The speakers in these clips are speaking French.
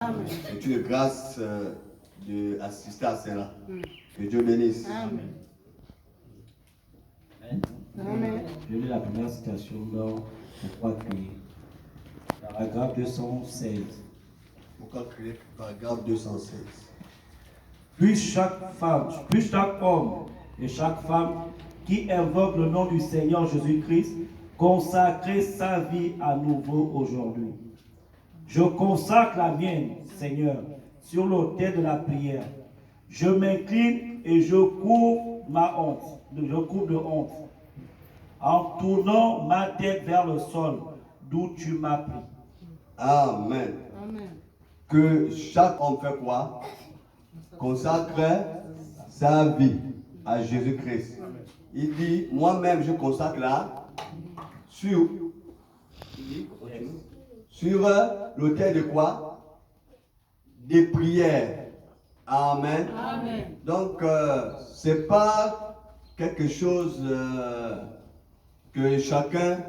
C'est une grâce d'assister à cela. Que Dieu bénisse. Amen. Amen. Je lis la première citation dans Pourquoi crier. Paragraphe 216. Pourquoi crier? Paragraphe 216. Puis chaque femme, puis chaque homme et chaque femme qui invoque le nom du Seigneur Jésus-Christ consacrer sa vie à nouveau aujourd'hui. Je consacre la mienne, Seigneur, sur l'autel de la prière. Je m'incline et je couvre ma honte. Je couvre de honte. En tournant ma tête vers le sol, d'où tu m'as pris. Amen. Amen. Que chaque homme fait quoi? Consacre sa vie à Jésus-Christ. Il dit, moi-même je consacre là sur l'autel de quoi? Des prières. Amen. Amen. Donc, c'est pas quelque chose que chacun,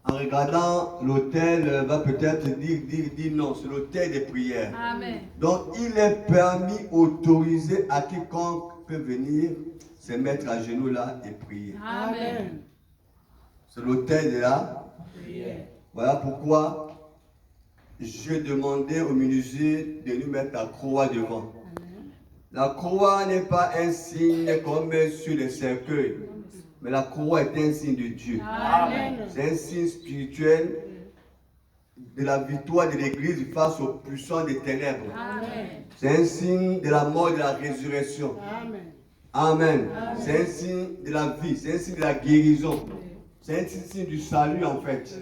en regardant l'autel, va peut-être dire non, c'est l'autel des prières. Amen. Donc, il est permis, autorisé à quiconque peut venir se mettre à genoux là et prier. Amen. C'est l'autel de la prière. Voilà pourquoi je demandais au menuisier de nous mettre la croix devant. La croix n'est pas un signe comme sur les cercueils, mais la croix est un signe de Dieu. Amen. C'est un signe spirituel de la victoire de l'Église face aux puissants des ténèbres. Amen. C'est un signe de la mort et de la résurrection. Amen. Amen. C'est un signe de la vie, c'est un signe de la guérison. C'est un signe du salut en fait.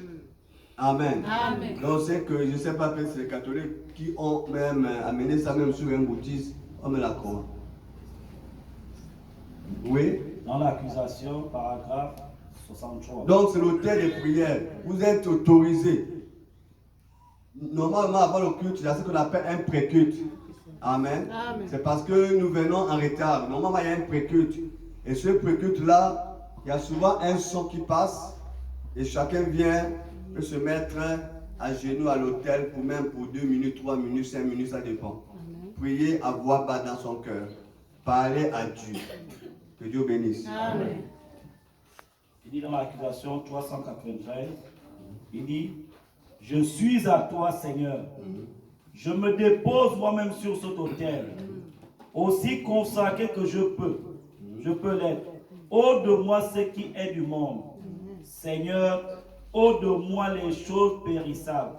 Amen. Amen. Donc c'est que je ne sais pas, peut-être c'est les catholiques qui ont même amené ça même sur un boutisme, on met la croix. Oui. Dans l'accusation, paragraphe 63. Donc c'est l'autel des prières. Vous êtes autorisé. Normalement avant le culte, il y a ce qu'on appelle un pré-culte. Amen. Amen. C'est parce que nous venons en retard. Normalement il y a un pré-culte. Et ce pré-culte là, il y a souvent un son qui passe et chacun vient peut se mettre à genoux à l'autel pour même pour 2 minutes, 3 minutes, 5 minutes, ça dépend. Prier à voix basse dans son cœur. Parler à Dieu. Que Dieu bénisse. Amen. Il dit dans l'accusation 393, il dit, je suis à toi, Seigneur. Je me dépose moi-même sur cet autel, aussi consacré que je peux l'être. Ôte de moi ce qui est du monde. Seigneur, ôte de moi les choses périssables.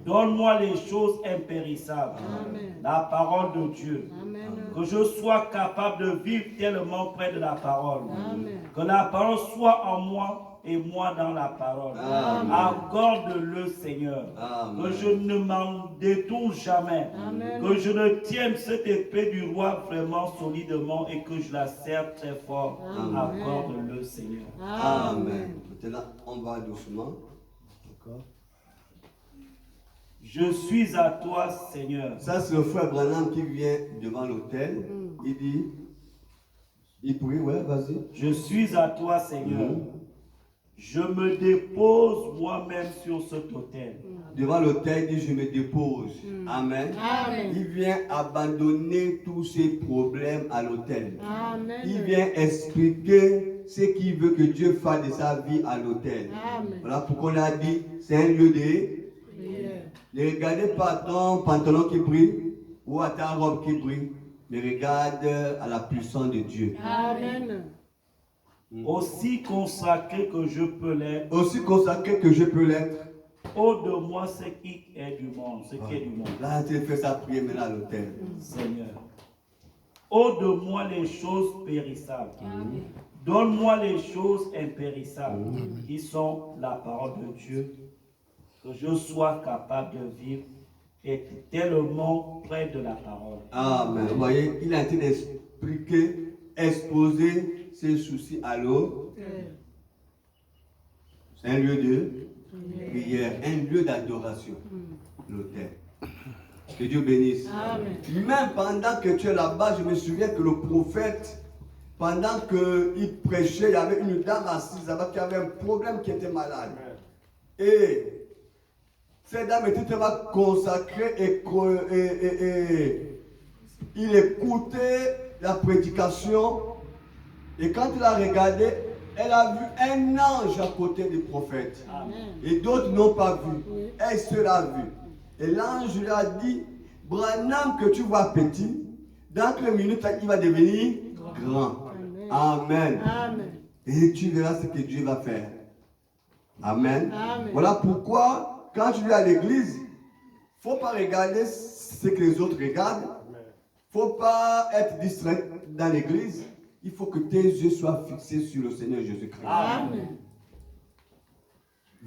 Donne-moi les choses impérissables. Amen. La parole de Dieu. Amen. Que je sois capable de vivre tellement près de la parole. Amen. Que la parole soit en moi et moi dans la parole. Amen. Accorde-le, Seigneur. Amen. Que je ne m'en détourne jamais. Amen. Que je ne tienne cette épée du roi vraiment solidement et que je la serre très fort. Amen. Accorde-le, Seigneur. Amen. Maintenant, on va doucement. D'accord. Je suis à toi, Seigneur. Ça, c'est le frère Branham qui vient devant l'autel. Il dit, il prie, ouais, vas-y. Je suis à toi, Seigneur. Mhm. Je me dépose moi-même sur cet autel. Devant l'autel, il dit, je me dépose. Amen. Amen. Il vient abandonner tous ses problèmes à l'autel. Amen. Il vient expliquer ce qu'il veut que Dieu fasse de sa vie à l'autel. Amen. Voilà pourquoi on a dit, c'est un lieu de... Prière. Ne regardez pas ton pantalon qui brille ou à ta robe qui brille, mais regarde à la puissance de Dieu. Amen. Aussi consacré que je peux l'être, Aussi consacré que je peux l'être. ôte de moi ce qui est du monde, ce qui est du monde, Là, tu fais sa prière maintenant à l'autel. Seigneur. Ôte de moi les choses périssables. Donne-moi les choses impérissables, qui sont la parole de Dieu, que je sois capable de vivre et tellement près de la parole. Amen. Vous voyez, il a été d'expliquer, exposer ses soucis à l'eau. C'est un lieu de prière, un lieu d'adoration. L'autel. Que Dieu bénisse. Amen. Même pendant que tu es là-bas, je me souviens que le prophète, pendant qu'il prêchait, il y avait une dame assise là-bas qui avait un problème, qui était malade. Et cette dame était tellement consacrée et il écoutait la prédication. Et quand il a regardé, elle a vu un ange à côté du prophète. Amen. Et d'autres n'ont pas vu. Oui. Elle seule a vu. Et l'ange lui a dit, Branham que tu vois petit, dans quelques minutes, il va devenir grand. Amen. Amen. Et tu verras ce que Dieu va faire. Amen. Amen. Voilà pourquoi, quand tu viens à l'église, il ne faut pas regarder ce que les autres regardent. Il ne faut pas être distrait dans l'église. Il faut que tes yeux soient fixés sur le Seigneur Jésus-Christ. Amen.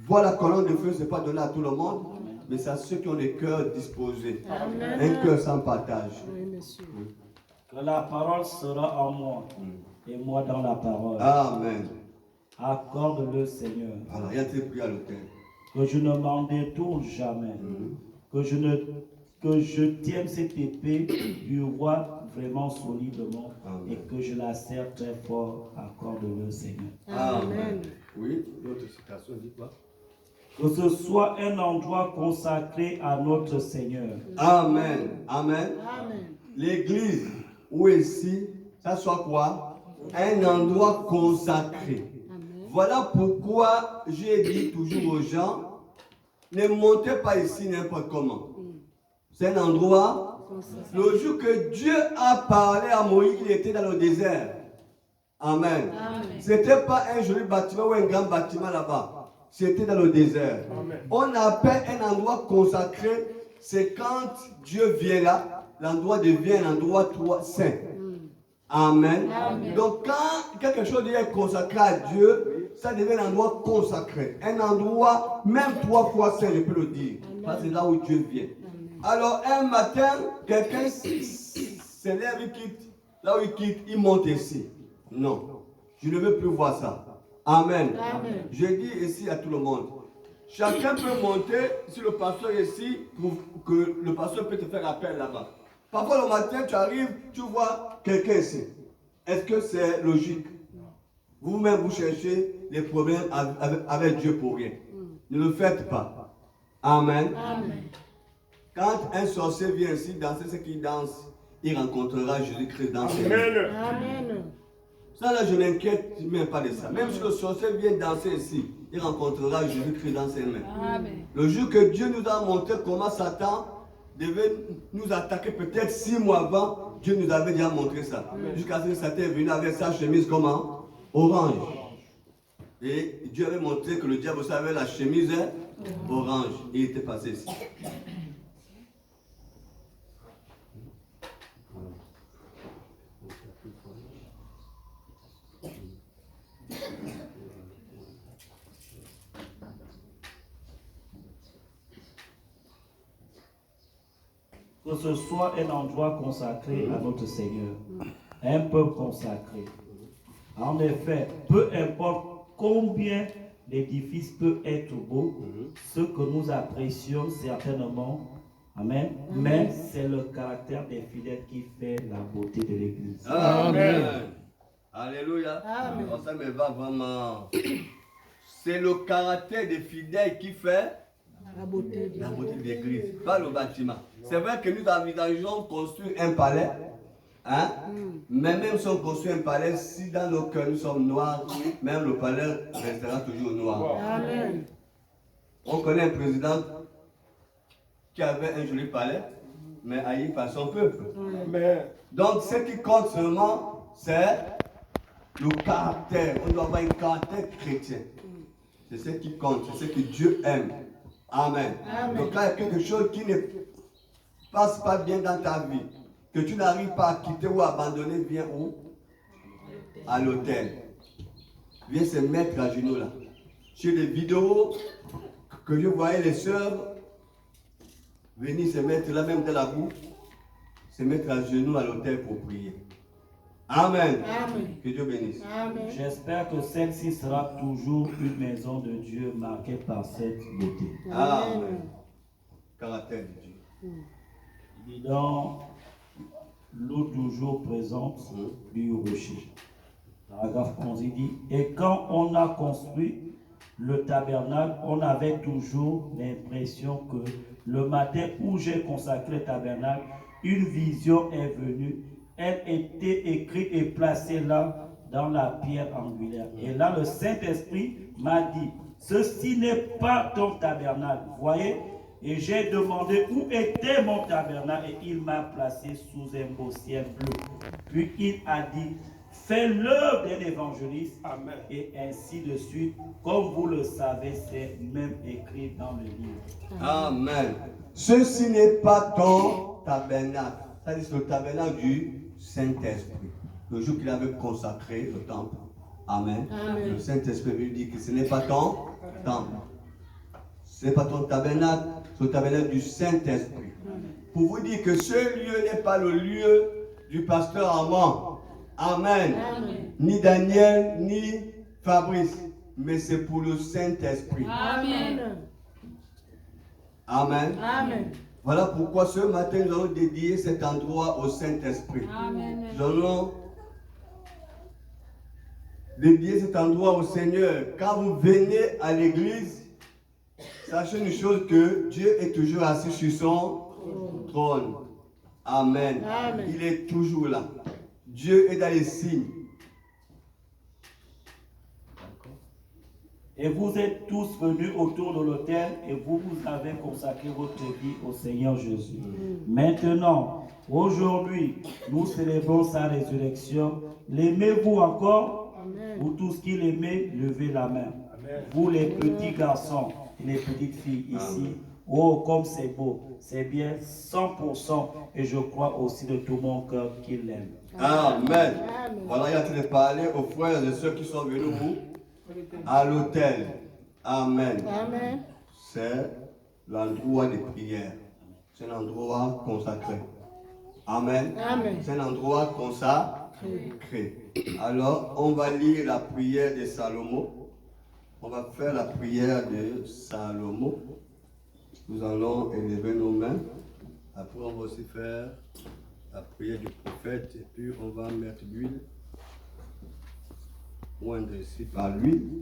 Voir la colonne de feu, ce n'est pas donné à tout le monde, mais c'est à ceux qui ont les cœurs disposés. Amen. Un cœur sans partage. Oui, monsieur. Que la parole sera en moi et moi dans la parole. Amen. Accorde-le, Seigneur. Voilà, il y a des prières à l'autel. Que je ne m'en détourne jamais. Que je tienne cette épée du roi vraiment solidement. Amen. Et que je la serre très fort. Accorde-le, Seigneur. Amen. Oui, l'autre citation dit quoi? Que ce soit un endroit consacré à notre Seigneur. Amen. Amen. Amen. L'église, ou ici, ça soit quoi? Un endroit consacré. Amen. Voilà pourquoi j'ai dit toujours aux gens, ne montez pas ici n'importe comment. C'est un endroit. Le jour que Dieu a parlé à Moïse, il était dans le désert. Amen. Ce n'était pas un joli bâtiment ou un grand bâtiment là-bas. C'était dans le désert. On appelle un endroit consacré, c'est quand Dieu vient là, l'endroit devient un endroit saint. Amen. Donc quand quelque chose est consacré à Dieu, ça devient un endroit consacré. Un endroit, même 3 fois saint, je peux le dire. Parce que c'est là où Dieu vient. Alors un matin, quelqu'un se lève, il quitte. Là où il quitte, il monte ici. Non, je ne veux plus voir ça. Amen. Amen. Je dis ici à tout le monde, chacun peut monter si le pasteur est ici, pour que le pasteur peut te faire appel là-bas. Parfois le matin, tu arrives, tu vois quelqu'un ici. Est-ce que c'est logique? Vous-même, vous cherchez des problèmes avec Dieu pour rien. Ne le faites pas. Amen. Amen. Quand un sorcier vient ici danser ce qu'il danse, il rencontrera Jésus-Christ dans ses mains. Amen. Ça là, je ne m'inquiète même pas de ça. Même si le sorcier vient danser ici, il rencontrera Jésus-Christ dans ses mains. Amen. Le jour que Dieu nous a montré comment Satan devait nous attaquer, peut-être 6 mois avant, Dieu nous avait déjà montré ça. Jusqu'à ce que Satan est venu avec sa chemise comment? Orange. Et Dieu avait montré que le diable aussi avait la chemise orange. Et il était passé ici. Que ce soit un endroit consacré à notre Seigneur, un peuple consacré. En effet, peu importe combien l'édifice peut être beau, ce que nous apprécions certainement, amen, mais c'est le caractère des fidèles qui fait la beauté de l'Église. Amen. Alléluia. Amen. Oh, ça me va vraiment. C'est le caractère des fidèles qui fait La beauté de la beauté de l'église, pas le bâtiment. C'est vrai que nous envisageons construire un palais, hein? Mais même si on construit un palais, si dans nos cœurs nous sommes noirs, même le palais restera toujours noir. Amen. On connaît un président qui avait un joli palais, mais haï par son peuple. Donc ce qui compte seulement, c'est le caractère. On doit avoir un caractère chrétien. C'est ce qui compte, c'est ce que Dieu aime. Amen. Donc quand il y a quelque chose qui ne passe pas bien dans ta vie, que tu n'arrives pas à quitter ou à abandonner, viens où? À l'autel. Viens se mettre à genoux là. Sur les vidéos que je voyais les sœurs venir se mettre là même dans la boue, se mettre à genoux à l'autel pour prier. Amen. Amen. Que Dieu bénisse. Amen. J'espère que celle-ci sera toujours une maison de Dieu marquée par cette beauté. Amen. Caractère de Dieu. Il est dans l'eau toujours présente du rocher. Paragraphe 11, il dit, et quand on a construit le tabernacle, on avait toujours l'impression que le matin où j'ai consacré le tabernacle, une vision est venue. Elle était écrite et placée là dans la pierre angulaire. Et là, le Saint-Esprit m'a dit, ceci n'est pas ton tabernacle. Voyez? Et j'ai demandé où était mon tabernacle et il m'a placé sous un beau ciel bleu. Puis il a dit, fais l'œuvre d'un évangéliste. Amen. Et ainsi de suite. Comme vous le savez, c'est même écrit dans le livre. Amen. Ceci n'est pas ton tabernacle. Ça dit, c'est le tabernacle du Saint-Esprit. Le jour qu'il avait consacré le temple. Amen. Amen. Le Saint-Esprit lui dit que ce n'est pas ton temple. Ce n'est pas ton tabernacle, c'est le tabernacle du Saint-Esprit. Pour vous dire que ce lieu n'est pas le lieu du pasteur Armand. Amen. Amen. Ni Daniel, ni Fabrice. Mais c'est pour le Saint-Esprit. Amen. Amen. Amen. Voilà pourquoi ce matin, nous allons dédier cet endroit au Saint-Esprit. Amen. Nous allons dédier cet endroit au Seigneur. Quand vous venez à l'église, sachez une chose, que Dieu est toujours assis sur son trône. Amen. Amen. Il est toujours là. Dieu est dans les signes. Et vous êtes tous venus autour de l'autel et vous avez consacré votre vie au Seigneur Jésus. Maintenant, aujourd'hui, nous célébrons sa résurrection. L'aimez-vous encore? Amen. Vous tous qui l'aimez, levez la main. Amen. Vous les petits garçons et les petites filles ici. Amen. Oh, comme c'est beau. C'est bien 100% et je crois aussi de tout mon cœur qu'il l'aime. Amen. Amen. Voilà, il y a de parler aux frères et ceux qui sont venus où? À l'autel. Amen. Amen. C'est l'endroit de prière. C'est un endroit consacré. Amen. Amen. C'est un endroit consacré. Alors, on va lire la prière de Salomon. On va faire la prière de Salomon. Nous allons élever nos mains. Après, on va aussi faire la prière du prophète. Et puis, on va mettre l'huile. Moindre ici par l'huile.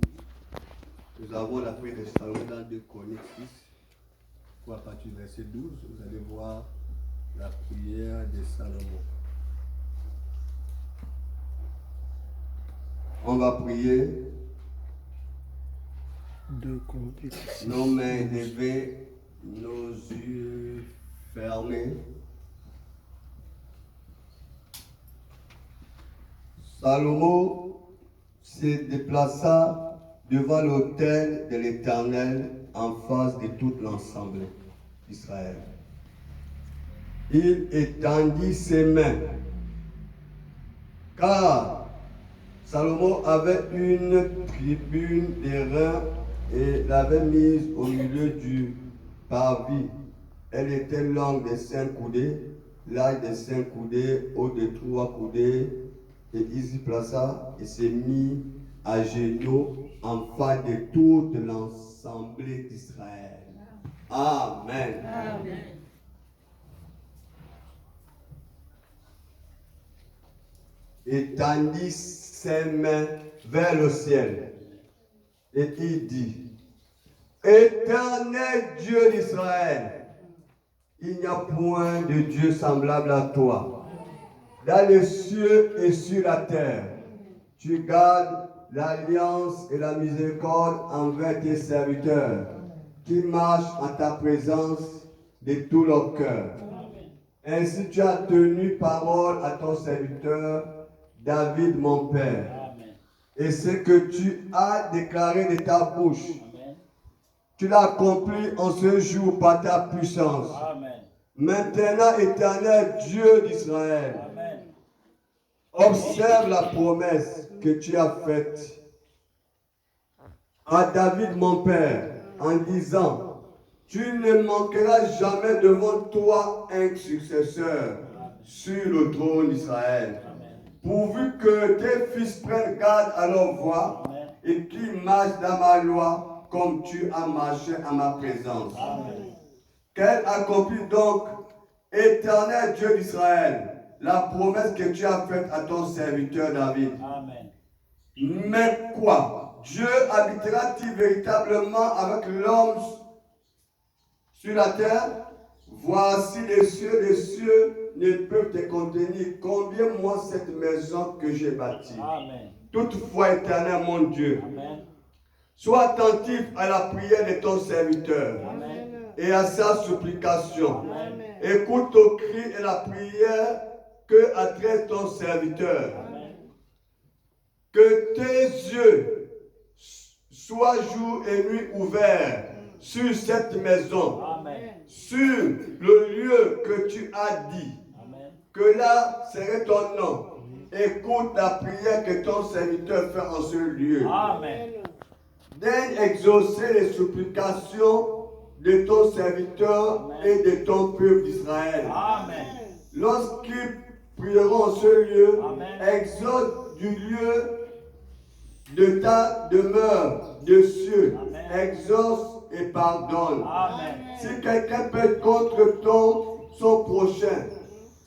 Nous avons la prière de Salomon dans 2 Chroniques 6. À partir du verset 12, vous allez voir la prière de Salomon. On va prier. Nos mains levées, nos yeux fermés. Salomon se déplaça devant l'autel de l'Éternel en face de toute l'assemblée d'Israël. Il étendit ses mains, car Salomon avait une tribune d'airain et l'avait mise au milieu du parvis. Elle était longue de 5 coudées, large de 5 coudées, haute de 3 coudées. Et il s'y plaça et s'est mis à genoux en face de toute l'assemblée d'Israël. Amen. Amen. Et tendit ses mains vers le ciel. Et il dit, Éternel Dieu d'Israël, il n'y a point de Dieu semblable à toi. Dans les cieux et sur la terre, tu gardes l'alliance et la miséricorde envers tes serviteurs, qui marchent en ta présence de tout leur cœur. Ainsi tu as tenu parole à ton serviteur David mon père. Et ce que tu as déclaré de ta bouche, tu l'as accompli en ce jour par ta puissance. Maintenant, Éternel Dieu d'Israël, observe la promesse que tu as faite à David mon père en disant, tu ne manqueras jamais devant toi un successeur sur le trône d'Israël, pourvu que tes fils prennent garde à leur voie et qu'ils marchent dans ma loi comme tu as marché à ma présence. Qu'elle accomplit donc, Éternel Dieu d'Israël, la promesse que tu as faite à ton serviteur David. Amen. Mais quoi? Dieu habitera-t-il véritablement avec l'homme sur la terre? Voici les cieux ne peuvent te contenir. Combien moi cette maison que j'ai bâtie? Amen. Toutefois, éternel mon Dieu, Amen. sois attentif à la prière de ton serviteur Amen. et à sa supplication. Amen. Écoute au cri et la prière que adresse ton serviteur. Amen. Que tes yeux soient jour et nuit ouverts sur cette maison, Amen. sur le lieu que tu as dit, Amen. que là serait ton nom. Écoute la prière que ton serviteur fait en ce lieu. Amen. Daigne exaucer les supplications de ton serviteur et de ton peuple d'Israël. Amen. Lorsqu'ils prieront en ce lieu, Amen. exauce du lieu de ta demeure de cieux. Amen. Exauce et pardonne. Amen. Si quelqu'un peut contre son prochain,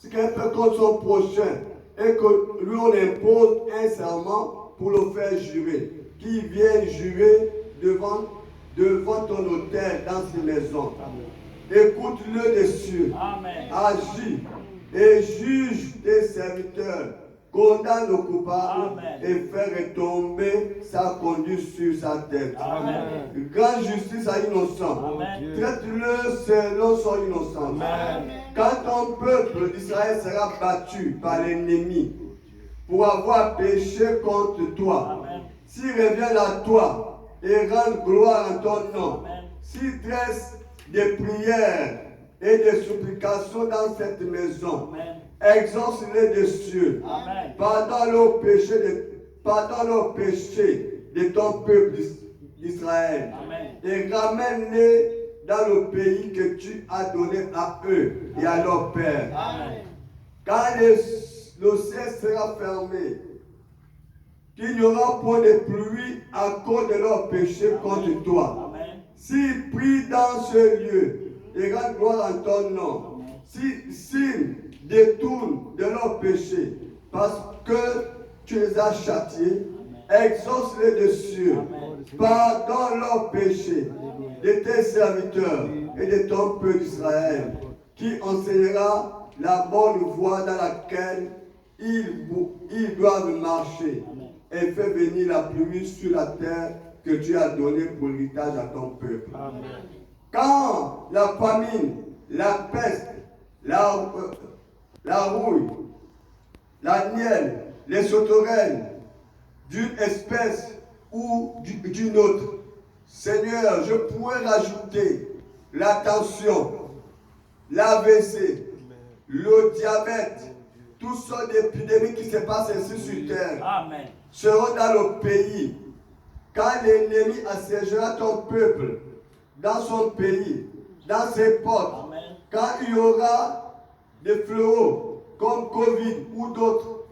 si quelqu'un peut contre son prochain, et que lui on impose un serment pour le faire jurer, qu'il vienne jurer devant ton autel dans ces maisons. Écoute-le des cieux. Amen. Agis et juge tes serviteurs. Condamne le coupable Amen. et fais retomber sa conduite sur sa tête. Amen. Grande justice à l'innocent. Amen. Traite-le selon son innocence. Amen. Quand ton peuple d'Israël sera battu par l'ennemi pour avoir péché contre toi, Amen. s'il revient à toi et rend gloire en ton nom, Amen. s'il dresse des prières et des supplications dans cette maison, Amen. exauce-les des cieux. Amen. Pardonne le péché de ton peuple d'Israël. Amen. Et ramène-les dans le pays que tu as donné à eux et à leur père. Amen. Quand le ciel sera fermé, qu'il n'y aura point de pluie à cause de leur péché contre toi. Amen. S'ils prient dans ce lieu et rendent gloire en ton nom, s'ils détournent de leur péché parce que tu les as châtiés, exauce-les des cieux, pardonne leurs péchés de tes serviteurs et de ton peuple d'Israël, qui enseignera la bonne voie dans laquelle ils doivent marcher, et fais venir la pluie sur la terre que tu as donnée pour l'héritage à ton peuple. Amen. Quand la famine, la peste, la rouille, la nielle, les sauterelles d'une espèce ou d'une autre, Seigneur, je pourrais rajouter la tension, l'AVC, le diabète, toutes sortes d'épidémies qui se passent ici sur terre Amen. seront dans le pays. Quand l'ennemi assiégera ton peuple, dans son pays, dans ses portes, Amen. quand il y aura des fléaux comme Covid ou d'autres,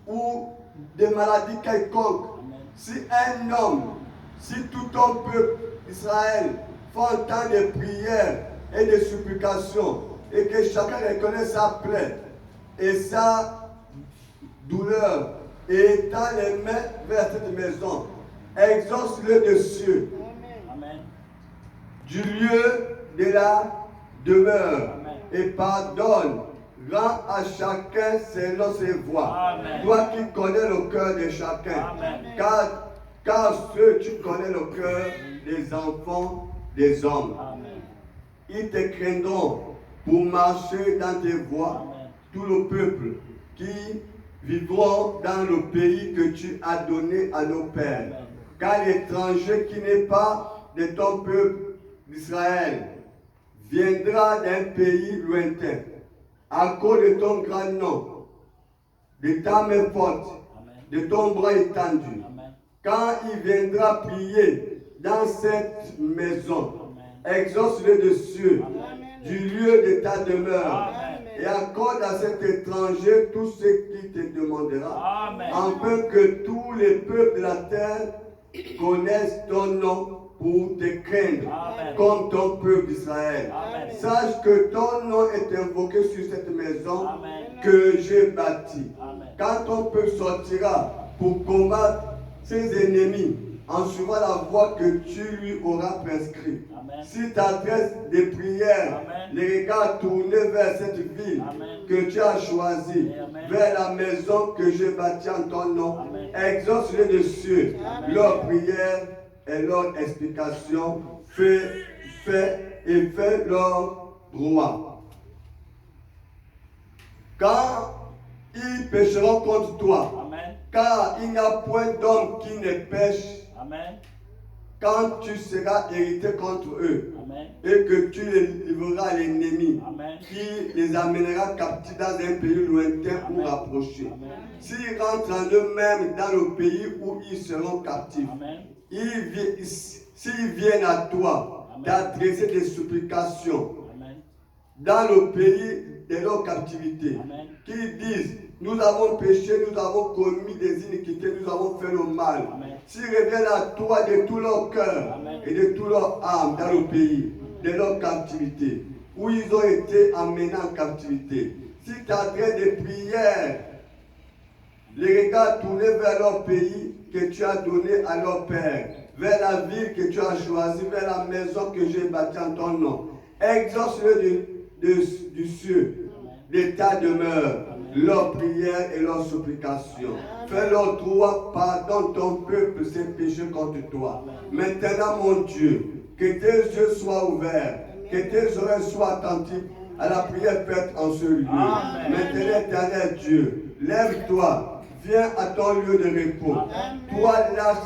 ou des maladies quelconques, Amen. si un homme, si tout ton peuple Israël font tant de prières et de supplications, et que chacun reconnaît sa plaie et sa douleur, et étend les mains vers cette maison, exauce-le des cieux, Amen. du lieu de la demeure, Amen. et pardonne, rend à chacun selon ses voies. Amen. Toi qui connais le cœur de chacun, Amen. car tu connais le cœur des enfants des hommes. Amen. Ils te craindront pour marcher dans tes voies, Amen. tout le peuple qui vivront dans le pays que tu as donné à nos pères. Amen. Car l'étranger qui n'est pas de ton peuple d'Israël viendra d'un pays lointain à cause de ton grand nom, de ta main forte, Amen. de ton bras étendu. Amen. Quand il viendra prier dans cette maison, Amen. exauce-le des cieux, Amen. du lieu de ta demeure, Amen. et accorde à cet étranger tout ce qu'il te demandera, Amen. afin que tous les peuples de la terre connaissent ton nom pour te craindre, Amen. comme ton peuple d'Israël. Amen. Sache que ton nom est invoqué sur cette maison Amen. que j'ai bâtie. Amen. Quand ton peuple sortira pour combattre ses ennemis en suivant la voie que tu lui auras prescrite. Amen. Si tu adresses des prières, Amen. les regards tournés vers cette ville Amen. que tu as choisie, Amen. vers la maison que j'ai bâtie en ton nom, Amen. exauce-les de cieux. Amen. Leur prière et leur explication, fais leur droit. Quand ils pécheront contre toi, Amen. car il n'y a point d'homme qui ne pêche, Amen. quand tu seras hérité contre eux, Amen. et que tu les livreras à l'ennemi, Amen. qui les amènera captifs dans un pays lointain ou Amen. rapproché. Amen. S'ils rentrent en eux-mêmes dans le pays où ils seront captifs, Amen. s'ils viennent à toi, Amen. t'adresser des supplications Amen. dans le pays de leur captivité, Amen. qui disent, nous avons péché, nous avons commis des iniquités, nous avons fait le mal. Amen. S'ils reviennent à toi de tout leur cœur Amen. et de tout leur âme dans le pays de leur captivité, où ils ont été emmenés en captivité, si tu adresses des prières, les regards tournés vers leur pays que tu as donné à leur père, vers la ville que tu as choisie, vers la maison que j'ai bâtie en ton nom, exauce-le du ciel, de ta demeure, leurs prières et leurs supplications. Fais-leur droit, pardonne ton peuple ses péchés contre toi. Maintenant, mon Dieu, que tes yeux soient ouverts, que tes oreilles soient attentives à la prière faite en ce lieu. Amen. Maintenant, éternel Dieu, lève-toi, viens à ton lieu de repos. Toi, l'âge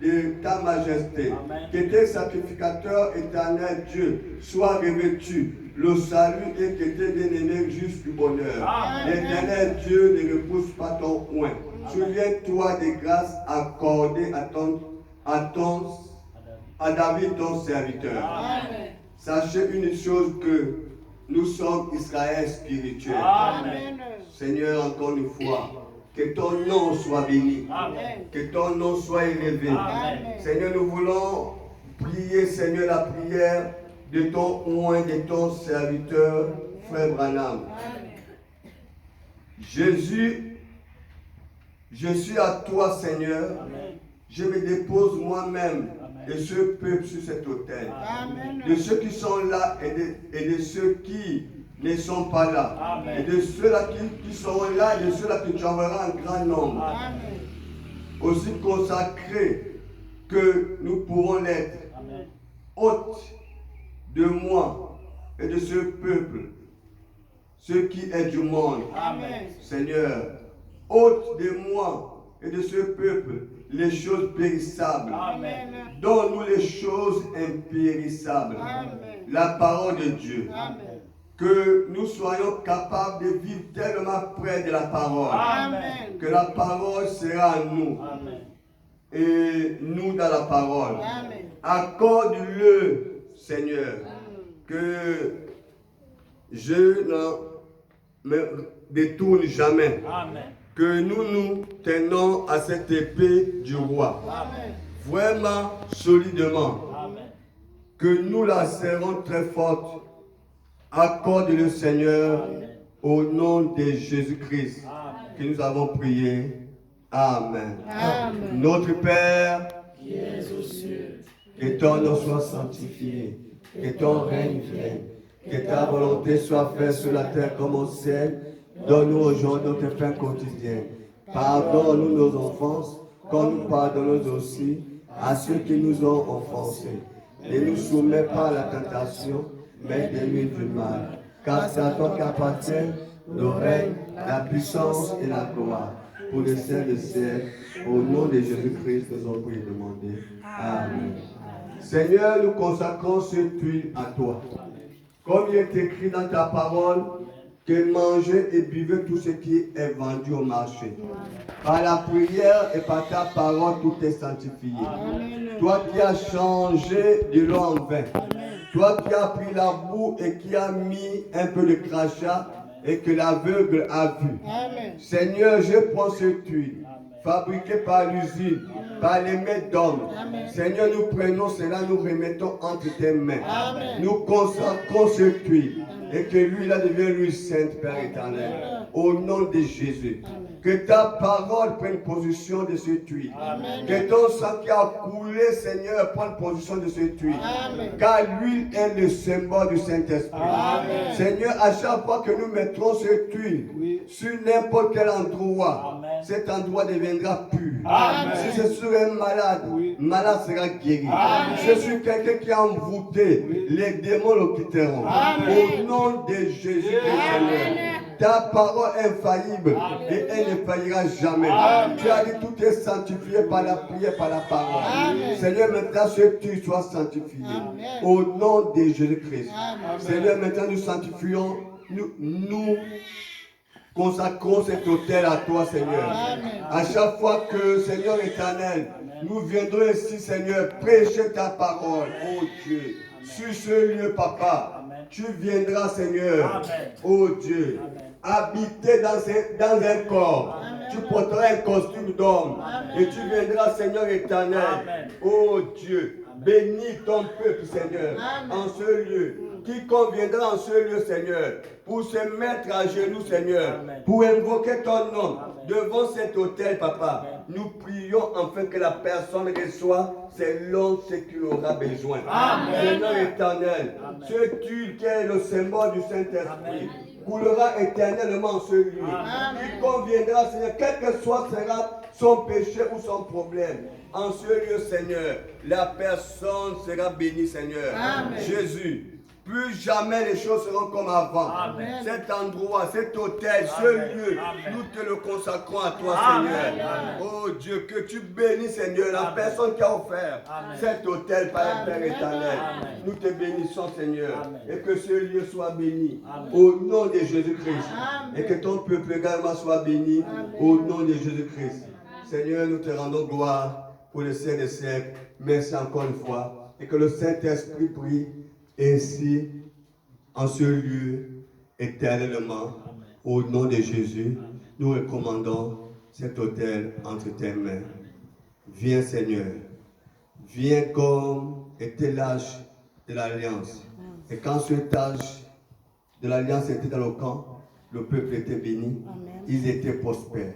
de ta majesté. Amen. Que tes sacrificateurs, éternel Dieu, soient revêtus le salut et que tes bien-aimés jouissent du bonheur. Amen. L'éternel Dieu ne repousse pas ton oint. Souviens-toi des grâces accordées à David ton serviteur. Amen. Sachez une chose, que nous sommes Israël spirituel. Amen. Seigneur, encore une fois, que ton nom soit béni. Amen. Que ton nom soit élevé. Amen. Seigneur, nous voulons prier, Seigneur, la prière de ton oint, de ton serviteur, frère Branham. Jésus, je suis à toi, Seigneur. Amen. Je me dépose moi-même Amen. de ce peuple sur cet autel. Amen. De ceux qui sont là et de ceux qui ne sont pas là. Amen. Et de ceux-là qui seront là et de ceux-là que tu enverras en grand nombre. Amen. Aussi consacrés que nous pourrons l'être. Amen. Ôte de moi et de ce peuple ce qui est du monde. Amen. Seigneur, ôte de moi et de ce peuple les choses périssables. Amen. Donne-nous les choses impérissables. Amen. La parole de Dieu. Amen. Que nous soyons capables de vivre tellement près de la parole. Amen. Que la parole sera en nous. Amen. Et nous dans la parole. Amen. Accorde-le, Seigneur, que je ne me détourne jamais. Amen. Que nous nous tenons à cette épée du roi. Amen. Vraiment solidement. Amen. Que nous la serrons très forte. Accorde le Seigneur au nom de Jésus-Christ Amen. que nous avons prié. Amen. Amen. Notre Père, Qui es aux cieux, que ton nom soit sanctifié, que ton règne vienne, que ta volonté soit faite sur la terre comme au ciel. Donne-nous aujourd'hui notre pain quotidien. Pardonne-nous nos offenses, comme nous pardonnons aussi à ceux qui nous ont offensés. Ne nous soumets pas à la tentation, mais délivre du mal. Car c'est à toi qu'appartient le règne, la puissance et la gloire. Pour les siècles des siècles, au nom de Jésus-Christ, nous avons prié et demandé. Amen. Seigneur, nous consacrons cette huile à toi. Comme il est écrit dans ta parole, que mangez et buvez tout ce qui est vendu au marché. Par la prière et par ta parole, tout est sanctifié. Amen. Toi qui as changé de l'eau en vin. Toi qui as pris la boue et qui as mis un peu de crachat et que l'aveugle a vu. Amen. Seigneur, je prends cette huile, fabriquée par l'usine, par les mains d'hommes. Seigneur, nous prenons cela, nous remettons entre tes mains. Amen. Nous consacrons cette huile Et que lui, là, devienne lui sainte, Père éternel. Au nom de Jésus. Que ta parole prenne position de ce tuile. Que ton sang qui a coulé, Seigneur, prenne position de ce tuile. Car l'huile est le symbole du Saint-Esprit. Seigneur, à chaque fois que nous mettrons ce tuile sur n'importe quel endroit, cet endroit deviendra pur. Si c'est sur un malade, malade sera guéri. Si c'est sur quelqu'un qui est envoûté, les démons le quitteront. Au nom de Jésus, Seigneur. Ta parole est infaillible et elle ne faillira jamais. Tu as dit tout est sanctifié par la prière, par la parole. Seigneur, maintenant que tu sois sanctifié. Au nom de Jésus-Christ. Seigneur, maintenant nous sanctifions, nous consacrons cet autel à toi, Seigneur. À chaque fois que, Seigneur éternel, nous viendrons ici, Seigneur, prêcher ta parole, oh Dieu, sur ce lieu, Papa. Tu viendras, Seigneur, oh Dieu, habiter dans un corps. Tu porteras un costume d'homme. Et tu viendras, Seigneur éternel, oh Dieu, bénis ton peuple, Seigneur, en ce lieu. Quiconque viendra en ce lieu, Seigneur, pour se mettre à genoux, Seigneur, pour invoquer ton nom devant cet autel, Papa. Nous prions afin que la personne reçoive selon ce qu'il aura besoin. Seigneur éternel, ce tuile qui est le symbole du Saint-Esprit coulera éternellement en ce lieu. Quiconque viendra, Seigneur, quel que soit sera son péché ou son problème, en ce lieu, Seigneur, la personne sera bénie, Seigneur. Jésus. Plus jamais les choses seront comme avant. Cet endroit, cet hôtel, ce lieu, nous te le consacrons à toi, Seigneur. Oh Dieu, que tu bénisses, Seigneur, la personne qui a offert cet hôtel par le Père éternel. Nous te bénissons, Seigneur, et que ce lieu soit béni au nom de Jésus-Christ. Et que ton peuple également soit béni au nom de Jésus-Christ. Seigneur, nous te rendons gloire pour le siècle des siècles. Merci encore une fois. Et que le Saint-Esprit prie ainsi, en ce lieu, éternellement, au nom de Jésus, nous recommandons cet autel entre tes mains. Viens, Seigneur. Viens comme était l'âge de l'Alliance. Et quand cet âge de l'Alliance était dans le camp, le peuple était béni. Ils étaient prospères.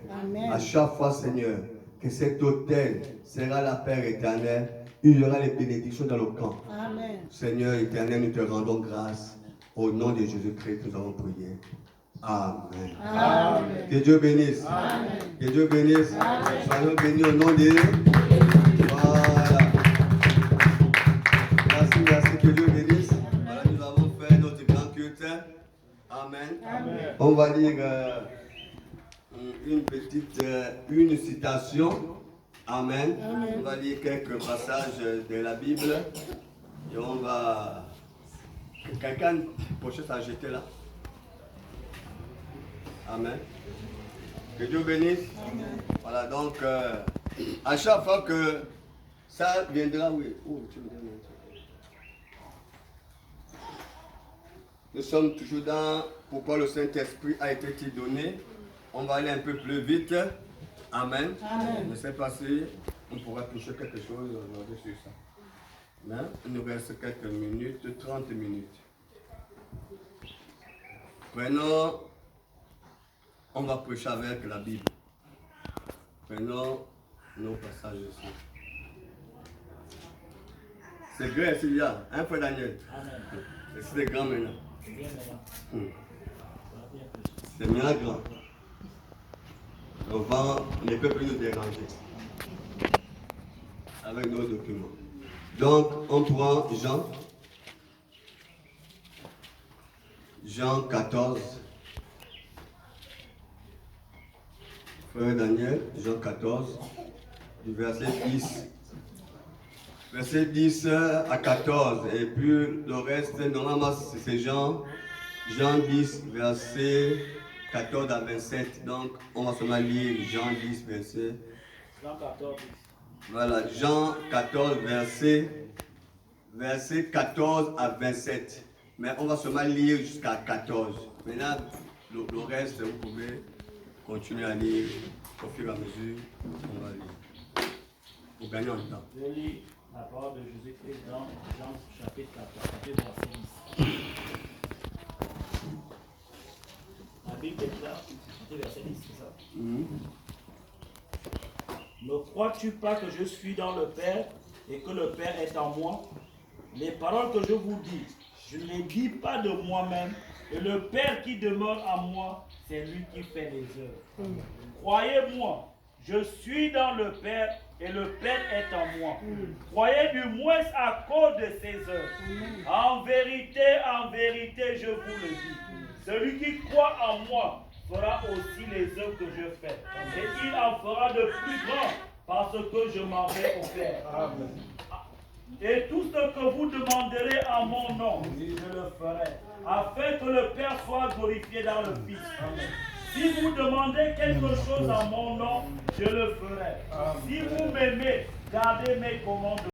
À chaque fois, Seigneur, que cet autel sera la paix éternelle, il y aura les bénédictions dans le camp. Seigneur éternel, nous te rendons grâce. Au nom de Jésus-Christ, nous avons prié. Amen. Que Dieu bénisse. Que Dieu bénisse. Soyons bénis au nom de... Voilà. Merci, que Dieu bénisse. Voilà, nous avons fait notre grand culte. Amen. On va lire une citation. Amen. On va lire quelques passages de la Bible. Et on va... Quelqu'un pochette à jeter là. Amen. Que Dieu bénisse. Amen. Voilà, donc, à chaque fois que ça viendra, oui. Nous sommes toujours dans pourquoi le Saint-Esprit a été donné. On va aller un peu plus vite. Amen. Je ne sais pas si on pourra toucher quelque chose aujourd'hui sur ça. Mais il nous reste quelques minutes, 30 minutes. Prenons, on va prêcher avec la Bible. Prenons nos passages ici. C'est grand, s'il y a, hein, frère Daniel? C'est grand maintenant. C'est bien grand. Le vent ne peut plus nous déranger avec nos documents. Donc, on prend Jean 14. Frère Daniel, Jean 14, du verset 10. Verset 10 à 14. Et puis le reste, normalement, c'est Jean 10, verset 14 à 27. Donc, on va seulement lire Jean 10, verset. Jean 14. Voilà, Jean 14, verset 14 à 27. Mais on va seulement lire jusqu'à 14. Maintenant, le reste, vous pouvez continuer à lire au fur et à mesure. On va lire. Pour gagner en temps. Je lis la parole de Jésus-Christ dans Jean chapitre 14, verset 10. Bible déclare, verset 10, c'est ça. Mhm. Ne crois-tu pas que je suis dans le Père et que le Père est en moi? Les paroles que je vous dis, je ne les dis pas de moi-même, et le Père qui demeure en moi, c'est lui qui fait les œuvres. Croyez-moi, je suis dans le Père et le Père est en moi. Croyez du moins à cause de ses œuvres. En vérité, je vous le dis. Celui qui croit en moi fera aussi les œuvres que je fais. Et il en fera de plus grands parce que je m'en vais au Père. Amen. Et tout ce que vous demanderez en mon nom, je le ferai, afin que le Père soit glorifié dans le Fils. Amen. Si vous demandez quelque chose en mon nom, je le ferai. Si vous m'aimez, gardez mes commandements.